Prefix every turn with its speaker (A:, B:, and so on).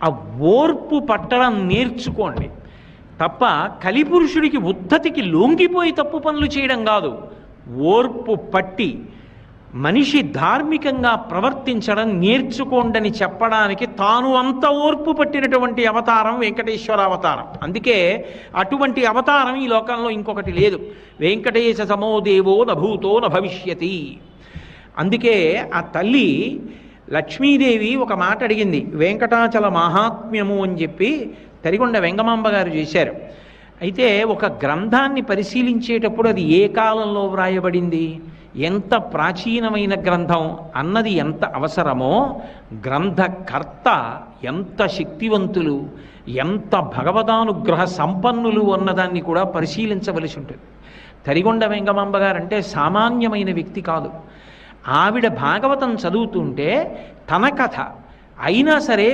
A: ఆ ఓర్పు పట్టడం నేర్చుకోండి తప్ప కలిపురుషుడికి ఉద్ధతికి లొంగిపోయి తప్పు పనులు చేయడం కాదు. ఓర్పు పట్టి మనిషి ధార్మికంగా ప్రవర్తించడం నేర్చుకోండని చెప్పడానికి తాను అంత ఓర్పు పట్టినటువంటి అవతారం వెంకటేశ్వర అవతారం. అందుకే అటువంటి అవతారం ఈ లోకంలో ఇంకొకటి లేదు. వెంకటేశ సమో దేవో నభూతో నభవిష్యతి. అందుకే ఆ తల్లి లక్ష్మీదేవి ఒక మాట అడిగింది. వెంకటాచల మహాత్మ్యము అని చెప్పి తరిగొండ వెంగమాంబ గారు చేశారు. అయితే ఒక గ్రంథాన్ని పరిశీలించేటప్పుడు అది ఏ కాలంలో వ్రాయబడింది, ఎంత ప్రాచీనమైన గ్రంథం అన్నది ఎంత అవసరమో, గ్రంథకర్త ఎంత శక్తివంతులు, ఎంత భగవదానుగ్రహ సంపన్నులు అన్నదాన్ని కూడా పరిశీలించవలసి ఉంటుంది. తరిగొండ వెంగమాంబ గారు అంటే సామాన్యమైన వ్యక్తి కాదు. ఆవిడ భాగవతం చదువుతుంటే తన కథ అయినా సరే